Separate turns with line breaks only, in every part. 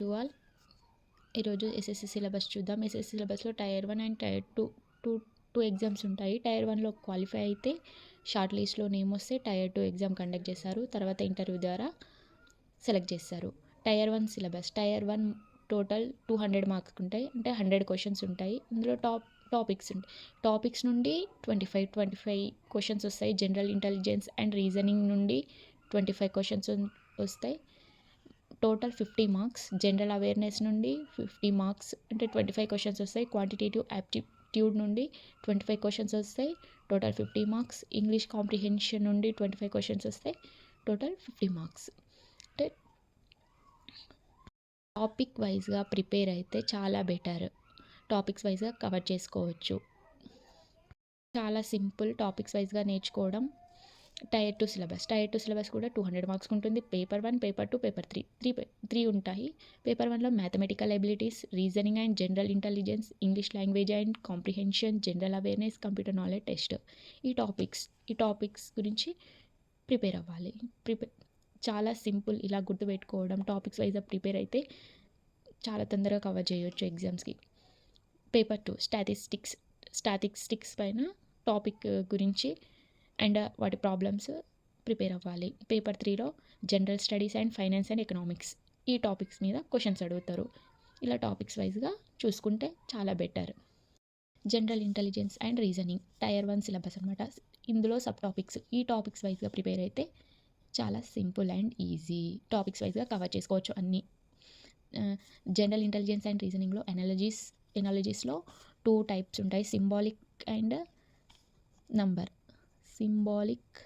To all ఈరోజు SSC syllabus చూద్దాం. SSC సిలబస్లో tier 1 and tier 2 two exams ఉంటాయి. టైర్ 1లో క్వాలిఫై అయితే షార్ట్ లిస్ట్లో నేమ్ వస్తే టైర్ 2 ఎగ్జామ్ కండక్ట్ చేస్తారు. తర్వాత ఇంటర్వ్యూ ద్వారా సెలెక్ట్ చేస్తారు. Tier 1 syllabus. Tier 1 total 200 marks ఉంటాయి, అంటే 100 క్వశ్చన్స్ ఉంటాయి. ఇందులో టాపిక్స్ ఉంటాయి. టాపిక్స్ నుండి 25 క్వశ్చన్స్ వస్తాయి. జనరల్ ఇంటెలిజెన్స్ అండ్ రీజనింగ్ నుండి 25 క్వశ్చన్స్ వస్తాయి. Total 50 marks. జనరల్ అవేర్నెస్ నుండి 50 మార్క్స్, అంటే 25 క్వశ్చన్స్ వస్తాయి. క్వాంటిటేటివ్ యాప్టిట్యూడ్ నుండి 25 క్వశ్చన్స్ వస్తాయి, టోటల్ 50 మార్క్స్. ఇంగ్లీష్ కాంప్రిహెన్షన్ నుండి 25 క్వశ్చన్స్ వస్తాయి, టోటల్ 50 మార్క్స్. అంటే టాపిక్ వైజ్గా ప్రిపేర్ అయితే చాలా బెటర్. టాపిక్స్ వైజ్గా కవర్ చేసుకోవచ్చు. చాలా సింపుల్ టాపిక్స్ వైజ్గా నేర్చుకోవడం. Tyre 2 syllabus. టైర్ 2 సిలబస్ కూడా 200 మార్క్స్ ఉంటుంది. పేపర్ 1, పేపర్ 2, పేపర్ 3 త్రీ ఉంటాయి. పేపర్ 1లో mathematical abilities, reasoning and general intelligence, English language and comprehension, general awareness, computer knowledge test. ఈ టాపిక్స్ గురించి ప్రిపేర్ అవ్వాలి. చాలా సింపుల్. ఇలా గుర్తుపెట్టుకోవడం. టాపిక్స్ వైజ్గా ప్రిపేర్ అయితే చాలా తొందరగా కవర్ చేయొచ్చు ఎగ్జామ్స్కి. పేపర్ 2 స్టాటిస్టిక్స్ పైన టాపిక్ గురించి అండ్ వాటి ప్రాబ్లమ్స్ ప్రిపేర్ అవ్వాలి. పేపర్ 3లో general studies and finance and economics. ఈ టాపిక్స్ మీద క్వశ్చన్స్ అడుగుతారు. ఇలా టాపిక్స్ వైజ్గా చూసుకుంటే చాలా better. General intelligence and reasoning tier 1 syllabus అనమాట. ఇందులో సబ్ టాపిక్స్. ఈ టాపిక్స్ వైజ్గా ప్రిపేర్ అయితే చాలా సింపుల్ అండ్ ఈజీ. టాపిక్స్ వైజ్గా కవర్ చేసుకోవచ్చు అన్నీ. జనరల్ ఇంటెలిజెన్స్ అండ్ రీజనింగ్లో ఎనాలజీస్లో 2 టైప్స్ ఉంటాయి, symbolic and number. Symbolic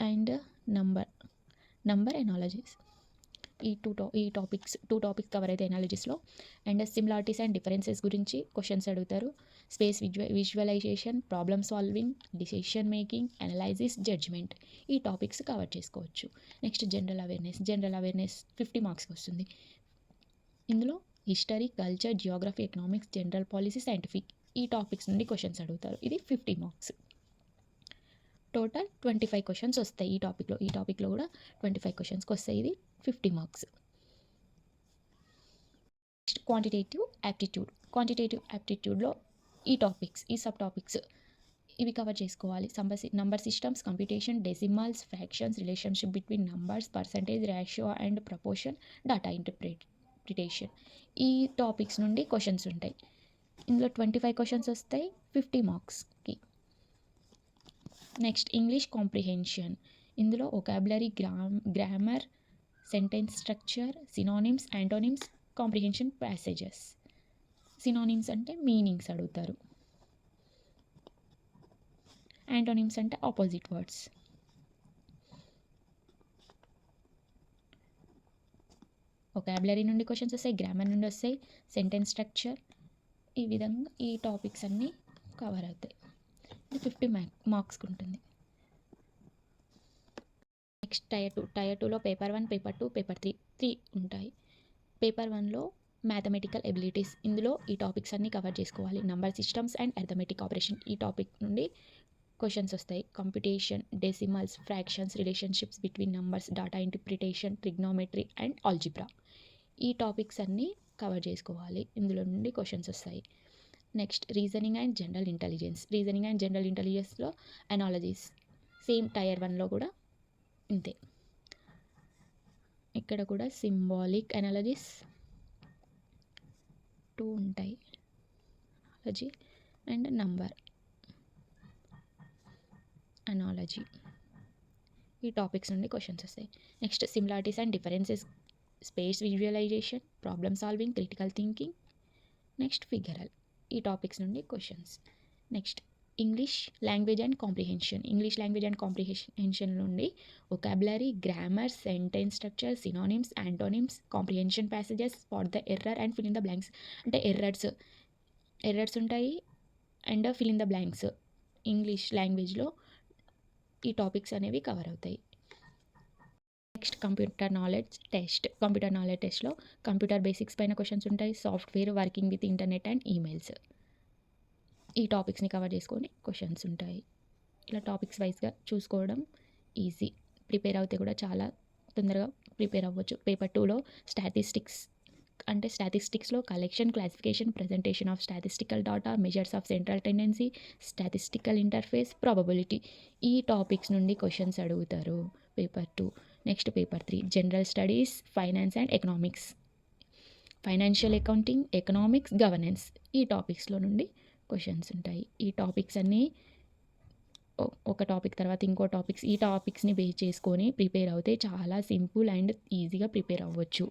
and number analogies. ఈ టూ టాపిక్స్ కవర్ అయితే ఎనాలజీస్లో. అండ్ సిమిలారిటీస్ అండ్ డిఫరెన్సెస్ గురించి క్వశ్చన్స్ అడుగుతారు. Space visualisation, problem solving, decision making, analysis, judgement. ఈ టాపిక్స్ కవర్ చేసుకోవచ్చు. నెక్స్ట్ జనరల్ అవేర్నెస్ 50 మార్క్స్కి వస్తుంది. ఇందులో history, culture, geography, economics, general policy, scientific. ఈ టాపిక్స్ నుండి క్వశ్చన్స్ అడుగుతారు. ఇది 50 మార్క్స్. టోటల్ 25 క్వశ్చన్స్ వస్తాయి ఈ టాపిక్లో కూడా 25 క్వశ్చన్స్కి వస్తాయి. ఇది 50 మార్క్స్. నెక్స్ట్ క్వాంటిటేటివ్ యాప్టిట్యూడ్లో ఈ సబ్ టాపిక్స్ ఇవి కవర్ చేసుకోవాలి. Number systems, computation, decimals, fractions, relationship between numbers, percentage, ratio and proportion, data interpretation. ఈ టాపిక్స్ నుండి క్వశ్చన్స్ ఉంటాయి. ఇందులో 25 క్వశ్చన్స్ వస్తాయి 50 మార్క్స్కి. Next English comprehension. ఇందులో vocabulary, grammar, sentence structure, synonyms, antonyms, comprehension passages. Synonyms అంటే మీనింగ్స్ అడుగుతారు. యాంటోనిమ్స్ అంటే ఆపోజిట్ వర్డ్స్. వొకాబులరీ నుండి క్వశ్చన్స్ వస్తాయి, గ్రామర్ నుండి వస్తాయి, సెంటెన్స్ స్ట్రక్చర్. ఈ విధంగా ఈ టాపిక్స్ అన్నీ కవర్ అవుతాయి. ఇది 50 మార్క్స్కి ఉంటుంది. నెక్స్ట్ టైర్ 2లో పేపర్ 1, పేపర్ 2, పేపర్ 3 ఉంటాయి. పేపర్ 1లో మ్యాథమెటికల్ ఎబిలిటీస్. ఇందులో ఈ టాపిక్స్ అన్నీ కవర్ చేసుకోవాలి. Number systems and arithmetic operation. ఈ టాపిక్ నుండి క్వశ్చన్స్ వస్తాయి. Computation, decimals, fractions, relationships between numbers, data interpretation, trigonometry and algebra. ఈ టాపిక్స్ అన్నీ కవర్ చేసుకోవాలి. ఇందులో నుండి క్వశ్చన్స్ వస్తాయి. నెక్స్ట్ రీజనింగ్ అండ్ జనరల్ ఇంటెలిజెన్స్లో అనాలజీస్. సేమ్ టైర్ 1లో కూడా ఇంతే. ఇక్కడ కూడా సింబాలిక్ అనాలజీస్ 2 ఉంటాయి, అనాలజీ అండ్ నంబర్ అనాలజీ. ఈ టాపిక్స్ నుండి క్వశ్చన్స్ వస్తాయి. Next similarities and differences, space visualisation, problem solving, critical thinking, next figural. ఈ టాపిక్స్ నుండి questions. Next English language and comprehension నుండి vocabulary, grammar, sentence structure, synonyms, antonyms, comprehension passages, spot the error and fill in the blanks. అంటే errors ఉంటాయి and fill in the blanks. English లాంగ్వేజ్లో ఈ topics అనేవి cover అవుతాయి. Next computer knowledge టెస్ట్లో computer basics పైన questions ఉంటాయి. Software, working with internet and emails. ఈ టాపిక్స్ని కవర్ చేసుకొని క్వశ్చన్స్ ఉంటాయి. ఇలా టాపిక్స్ వైజ్గా చూసుకోవడం ఈజీ. ప్రిపేర్ అవుతే కూడా చాలా తొందరగా ప్రిపేర్ అవ్వచ్చు. పేపర్ 2లో స్టాటిస్టిక్స్‌లో collection, classification, presentation of statistical data, measures of central tendency, statistical interface, probability. ఈ టాపిక్స్ నుండి క్వెషన్స్ అడుగుతారు paper 2. Next paper 3 general studies, finance and economics, financial accounting, economics, governance. ఈ టాపిక్స్‌లో నుండి క్వెషన్స్ ఉంటాయి. ఈ టాపిక్స్ అన్నీ ఒక టాపిక్ తర్వాత ఇంకో టాపిక్స్, ఈ టాపిక్స్‌ని బేస్ చేసుకొని ప్రిపేర్ అవుతే చాలా సింపుల్ అండ్ ఈజీగా ప్రిపేర్ అవ్వచ్చు.